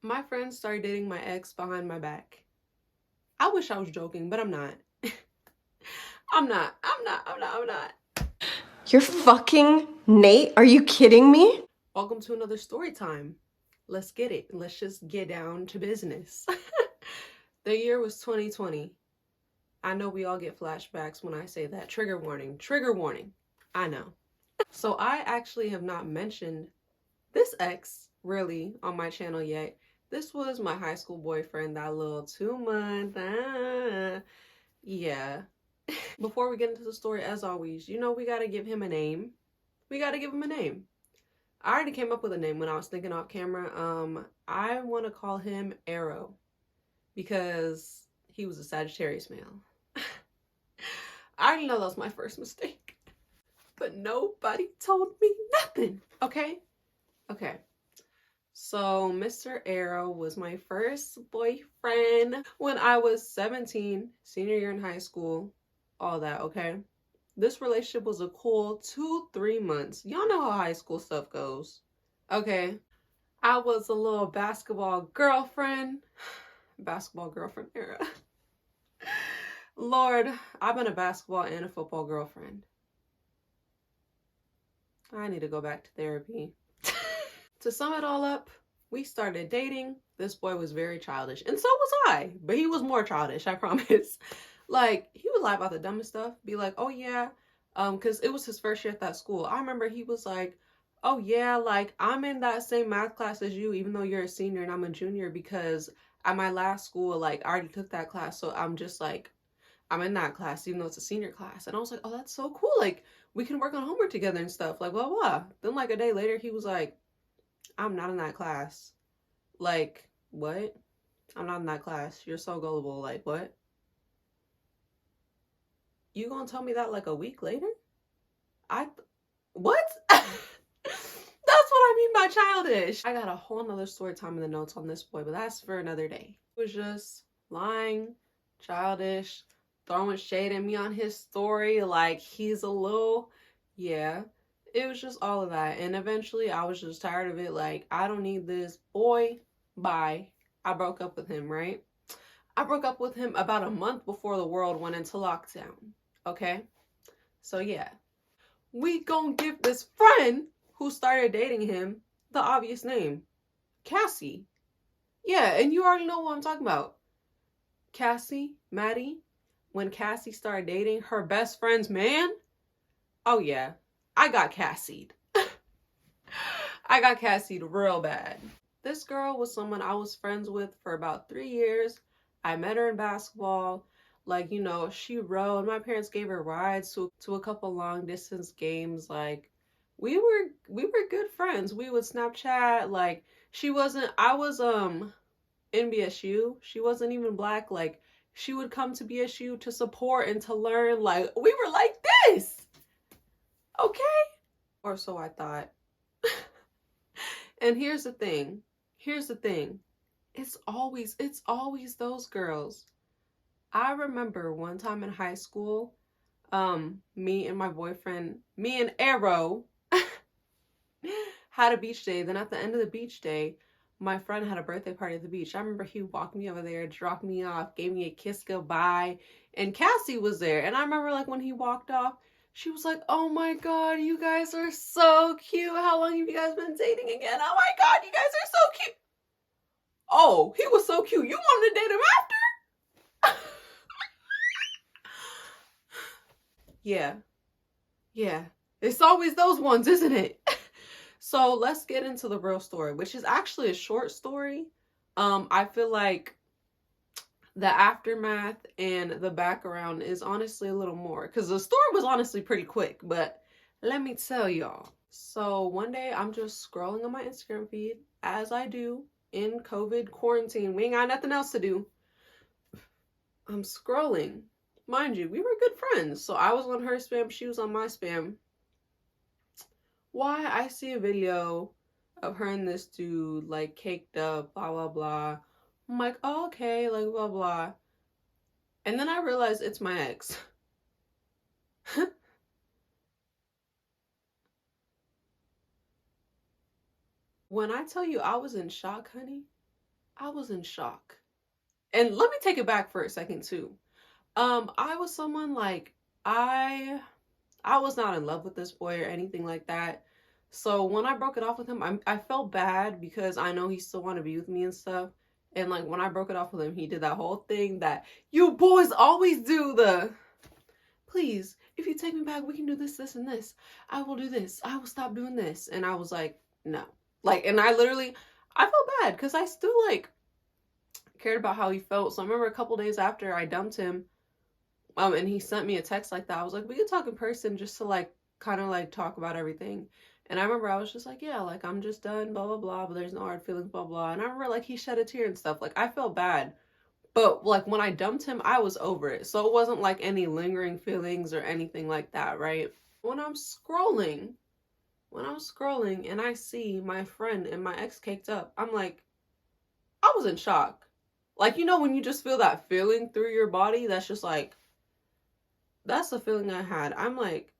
My friend started dating my ex behind my back. I wish I was joking, but I'm not. I'm not. You're fucking Nate? Are you kidding me? Welcome to another story time. Let's get it. Let's just get down to business. The year was 2020. I know we all get flashbacks when I say that. Trigger warning. Trigger warning. I know. So I actually have not mentioned this ex really on my channel yet. This was my high school boyfriend, that little 2 month. Yeah. Before we get into the story, as always, we gotta give him a name. We gotta give him a name. I already came up with a name when I was thinking off camera. I want to call him Arrow because he was a Sagittarius male. I already know that was my first mistake, but nobody told me nothing. Okay. So Mr. Arrow was my first boyfriend when I was 17, senior year in high school, all that, okay? This relationship was a cool 2-3 months. Y'all know how high school stuff goes. Okay. I was a little basketball girlfriend. Basketball girlfriend era. Lord, I've been a basketball and a football girlfriend. I need to go back to therapy. To sum it all up, we started dating. This boy was very childish, and so was I, but he was more childish, I promise. Like, he would lie about the dumbest stuff, be like, oh yeah, because it was his first year at that school. I remember he was like, oh yeah, like, I'm in that same math class as you, even though you're a senior and I'm a junior, because at my last school, like, I already took that class, so I'm just like, I'm in that class, even though it's a senior class. And I was like, oh, that's so cool. Like, we can work on homework together and stuff, like, blah, blah. Then, like, a day later, he was like, I'm not in that class. Like, what? I'm not in that class. You're so gullible. Like, what? You gonna tell me that like a week later? What? That's what I mean by childish. I got a whole nother story time in the notes on this boy, but that's for another day. It was just lying, childish, throwing shade at me on his story, like he's a little, yeah. It was just all of that. And eventually I was just tired of it. Like, I don't need this boy. Bye. I broke up with him, right? I broke up with him about a month before the world went into lockdown. Okay? So yeah. We gonna give this friend who started dating him the obvious name. Cassie. Yeah, and you already know what I'm talking about. Cassie, Maddie, when Cassie started dating her best friend's man, oh yeah, I got Cassied. I got Cassied real bad. This girl was someone I was friends with for about 3 years. I met her in basketball. Like, she rode. My parents gave her rides to a couple long distance games. Like, we were good friends. We would Snapchat. Like, she wasn't I was in BSU. She wasn't even black. Like, she would come to BSU to support and to learn. Like, we were like this. Okay? Or so I thought. And here's the thing. It's always those girls. I remember one time in high school, me and my boyfriend, me and Arrow, had a beach day. Then at the end of the beach day, my friend had a birthday party at the beach. I remember he walked me over there, dropped me off, gave me a kiss goodbye, and Cassie was there. And I remember, like, when he walked off, she was like, oh my god, you guys are so cute. How long have you guys been dating again? Oh my god, you guys are so cute. Oh, he was so cute. You wanted to date him after? Yeah. Yeah. It's always those ones, isn't it? So let's get into the real story, which is actually a short story. I feel like the aftermath and the background is honestly a little more, because the story was honestly pretty quick, but let me tell y'all. So one day I'm just scrolling on my Instagram feed, as I do in COVID quarantine. We ain't got nothing else to do. I'm scrolling. Mind you, we were good friends. So I was on her spam, she was on my spam. Why? I see a video of her and this dude, like, caked up, blah, blah, blah. I'm like, oh, okay, like, blah, blah. And then I realized it's my ex. When I tell you I was in shock, honey, I was in shock. And let me take it back for a second too. I was someone like I was not in love with this boy or anything like that. So when I broke it off with him, I felt bad because I know he still wanted to be with me and stuff. And like when I broke it off with him, he did that whole thing that you boys always do, the please, if you take me back, we can do this, this, and this. I will do this. I will stop doing this. And I was like, no. Like, and I felt bad because I still like cared about how he felt. So I remember a couple days after I dumped him, and he sent me a text like that. I was like, we could talk in person just to like kind of like talk about everything. And I remember I was just like, yeah, like I'm just done, blah blah blah, but there's no hard feelings, blah blah. And I remember like he shed a tear and stuff. Like I felt bad. But like when I dumped him, I was over it. So it wasn't like any lingering feelings or anything like that, right? When I'm scrolling and I see my friend and my ex caked up, I'm like, I was in shock. Like, you know, when you just feel that feeling through your body, that's just like, that's the feeling I had. I'm like,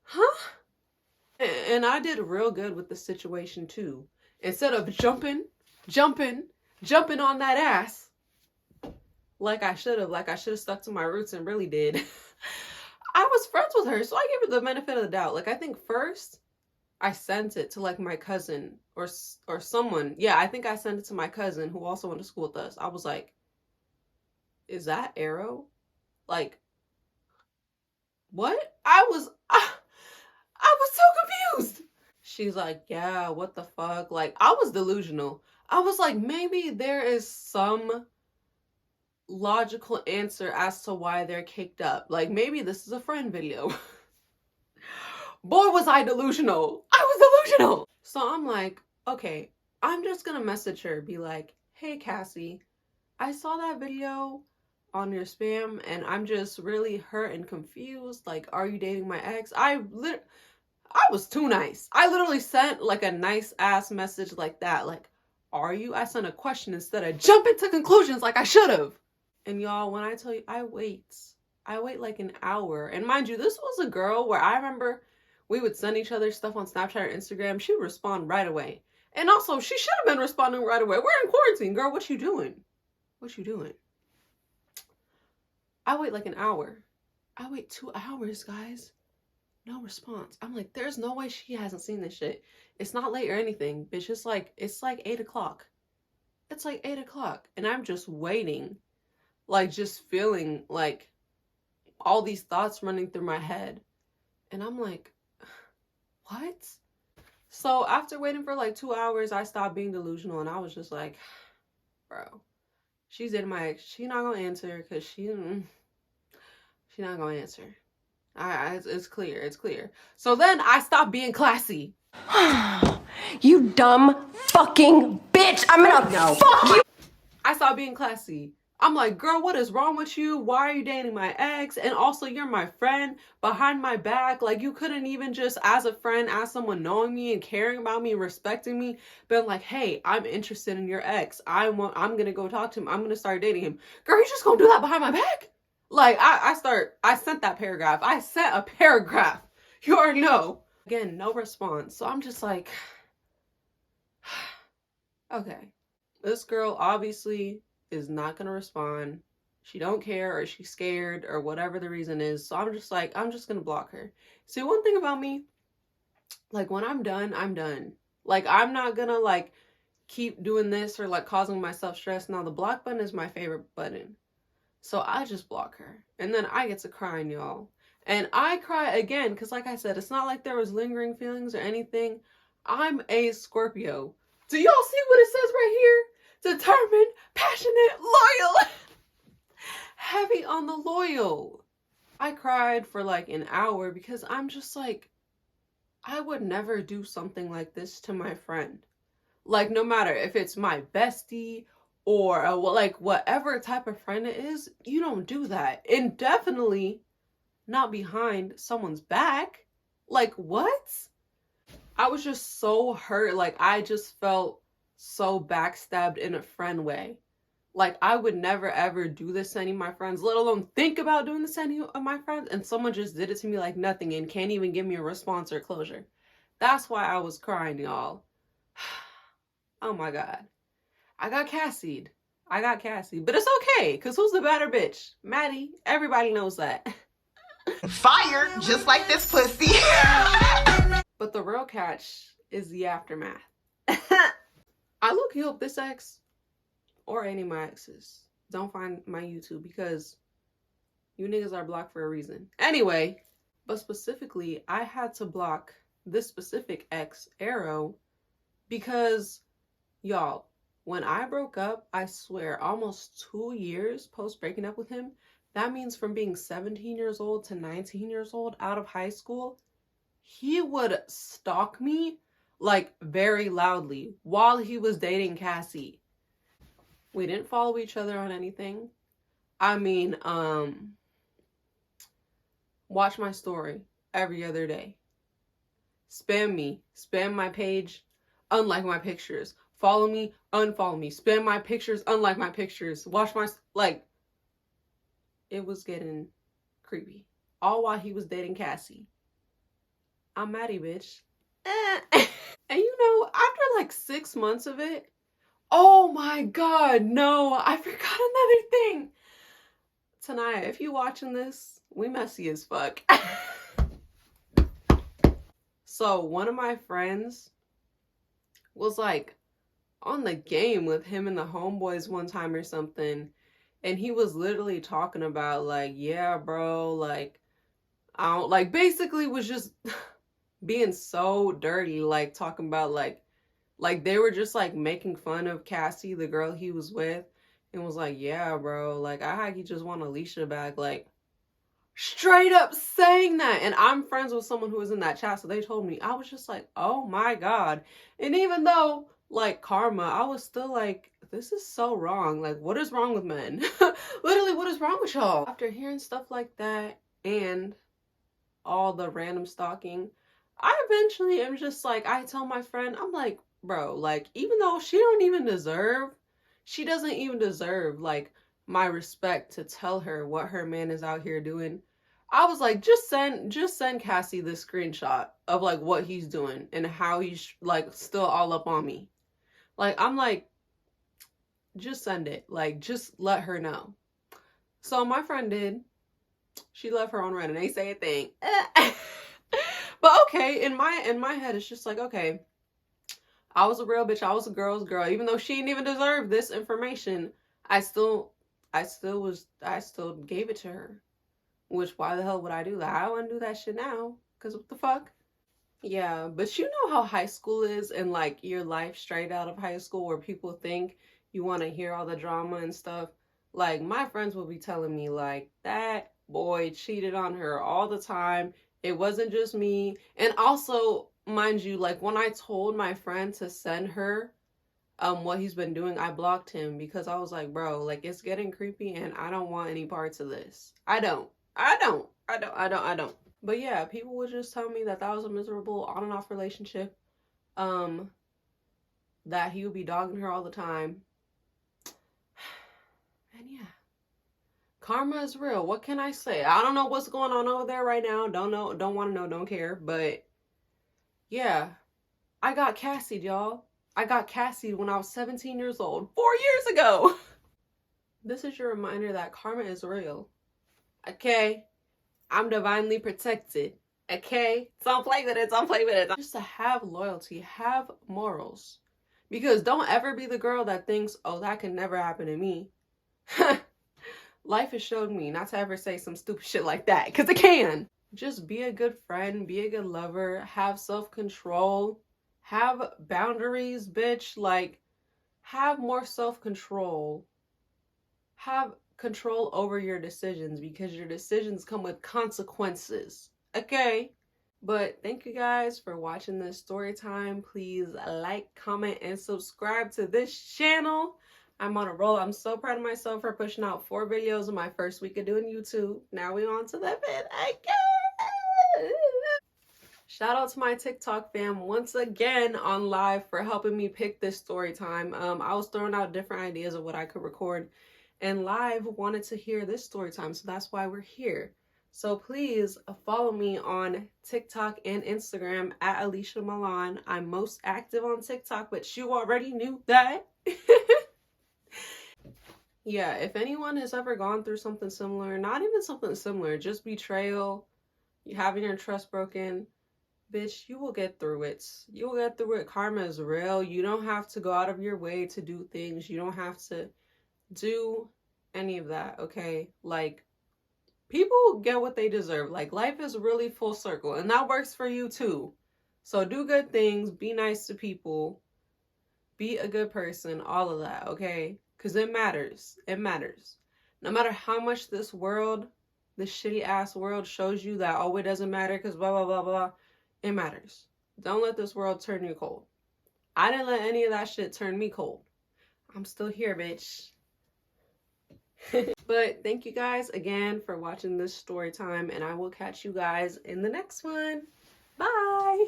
huh? And I did real good with the situation too. Instead of jumping on that ass, like I should have stuck to my roots and really did. I was friends with her, so I gave her the benefit of the doubt. Like I think first I sent it to like my cousin or someone. Yeah, I think I sent it to my cousin who also went to school with us. I was like, "Is that Arrow?" Like, what? I was so confused. She's like, "Yeah, what the fuck?" Like, I was delusional. I was like, maybe there is some logical answer as to why they're caked up. Like, maybe this is a friend video. Boy, was I delusional. I was delusional. So I'm like, okay, I'm just gonna message her, be like, hey, Cassie, I saw that video on your spam and I'm just really hurt and confused. Like, are you dating my ex? I was too nice. I literally sent like a nice ass message like that. Like, are you? I sent a question instead of jumping to conclusions like I should have. And y'all, when I tell you, I wait like an hour. And mind you, this was a girl where I remember we would send each other stuff on Snapchat or Instagram. She would respond right away. And also, she should have been responding right away. We're in quarantine, girl. What you doing? What you doing? I wait like an hour. I wait 2 hours, guys. No response. I'm like, there's no way she hasn't seen this shit. It's not late or anything, bitch. It's like 8 o'clock. It's like 8 o'clock. And I'm just waiting. Like, just feeling like all these thoughts running through my head. And I'm like, what? So after waiting for like 2 hours, I stopped being delusional. And I was just like, bro, she's in my ex. She not gonna answer because she not gonna answer. It's clear. It's clear. So then I stopped being classy. You dumb fucking bitch! I'm gonna fuck you! I stopped being classy. I'm like, girl, what is wrong with you? Why are you dating my ex? And also, you're my friend behind my back. Like, you couldn't even just, as a friend, as someone knowing me and caring about me and respecting me, been like, hey, I'm interested in your ex. I'm gonna go talk to him. I'm gonna start dating him. Girl, you just gonna do that behind my back? Like, I sent that paragraph. I sent a paragraph. You already know. Again, no response. So I'm just like, okay. This girl obviously is not gonna respond. She don't care, or she's scared, or whatever the reason is. So I'm just like, I'm just gonna block her. See, one thing about me, like when I'm done, I'm done. Like I'm not gonna like keep doing this or like causing myself stress. Now the block button is my favorite button. So I just block her. And then I get to crying, y'all. And I cry again, because like I said, it's not like there was lingering feelings or anything. I'm a Scorpio. Do y'all see what it says right here? Determined, passionate, loyal. Heavy on the loyal. I cried for like an hour because I'm just like, I would never do something like this to my friend. Like, no matter if it's my bestie or like whatever type of friend it is, you don't do that. And definitely not behind someone's back. Like, what? I was just so hurt. Like, I just felt so backstabbed in a friend way. Like, I would never ever do this to any of my friends, let alone think about doing this to any of my friends. And someone just did it to me like nothing and can't even give me a response or closure. That's why I was crying, y'all. Oh my God. I got Cassied. I got Cassie. But it's okay, because who's the better bitch? Maddie. Everybody knows that. Fire, just like this pussy. But the real catch is the aftermath. I look-key hope this ex, or any of my exes, don't find my YouTube, because you niggas are blocked for a reason. Anyway, but specifically, I had to block this specific ex, Arrow, because, y'all, when I broke up, I swear, almost 2 years post breaking up with him, that means from being 17 years old to 19 years old out of high school, he would stalk me like very loudly while he was dating Cassie. We didn't follow each other on anything. I mean, watch my story every other day. Spam me, spam my page, unlike my pictures. Follow me, unfollow me. Spam my pictures, unlike my pictures. Watch my, like, it was getting creepy. All while he was dating Cassie. I'm Maddie, bitch. And you know, after like 6 months of it, oh my God, no, I forgot another thing. Tanaya, if you watching this, we messy as fuck. So one of my friends was like on the game with him and the homeboys one time or something, and he was literally talking about like, yeah, bro, like, I don't, like, basically was just being so dirty, like talking about like they were just like making fun of Cassie, the girl he was with, and was like, yeah, bro, like, I just want Alicia back, like, straight up saying that. And I'm friends with someone who was in that chat, so they told me. I was just like, oh my God. And even though, like, karma, I was still like, this is so wrong. Like, what is wrong with men? Literally, what is wrong with y'all? After hearing stuff like that and all the random stalking, I eventually am just like, I tell my friend, I'm like, bro, like, even though she doesn't even deserve like my respect to tell her what her man is out here doing. I was like, just send Cassie this screenshot of like what he's doing and how he's like still all up on me. Like, I'm like, just send it. Like, just let her know. So my friend did. She left her on red and ain't say a thing. But okay, in my head, it's just like, okay, I was a real bitch. I was a girl's girl. Even though she didn't even deserve this information, I still gave it to her. Which, why the hell would I do that? I wouldn't do that shit now. Because what the fuck? Yeah, but you know how high school is, and like your life straight out of high school, where people think you want to hear all the drama and stuff. Like, my friends will be telling me like, that boy cheated on her all the time. It wasn't just me. And also, mind you, like, when I told my friend to send her what he's been doing, I blocked him, because I was like, bro, like, it's getting creepy and I don't want any parts of this. I don't. But yeah, people would just tell me that was a miserable on and off relationship. That he would be dogging her all the time. And yeah. Karma is real. What can I say? I don't know what's going on over there right now. Don't know, don't want to know, don't care. But yeah, I got Cassie, y'all. I got Cassie when I was 17 years old, 4 years ago. This is your reminder that karma is real. Okay? I'm divinely protected. Okay? Don't play with it. Don't play with it. Just to have loyalty, have morals. Because don't ever be the girl that thinks, oh, that can never happen to me. Life has showed me not to ever say some stupid shit like that, because it can. Just be a good friend, be a good lover, have self-control, have boundaries, bitch. Like, have more self-control. Have control over your decisions, because your decisions come with consequences. Okay? But thank you guys for watching this story time. Please like, comment, and subscribe to this channel. I'm on a roll. I'm so proud of myself for pushing out 4 videos in my first week of doing YouTube. Now we on to the 5th again. Shout out to my TikTok fam once again on live for helping me pick this story time. I was throwing out different ideas of what I could record, and live wanted to hear this story time, so that's why we're here. So please follow me on TikTok and Instagram at Alicia Milan. I'm most active on TikTok, but you already knew that. yeah, if anyone has ever gone through something similar, not even something similar, just betrayal, you having your trust broken, bitch, you will get through it. You will get through it. Karma is real. You don't have to go out of your way to do things. You don't have to do any of that, okay? Like, people get what they deserve. Like, life is really full circle, and that works for you too. So do good things, be nice to people, be a good person, all of that, okay? Because it matters. It matters. No matter how much this world, this shitty ass world shows you that, oh, it doesn't matter because blah, blah, blah, blah, it matters. Don't let this world turn you cold. I didn't let any of that shit turn me cold. I'm still here, bitch. But thank you guys again for watching this story time, and I will catch you guys in the next one. Bye.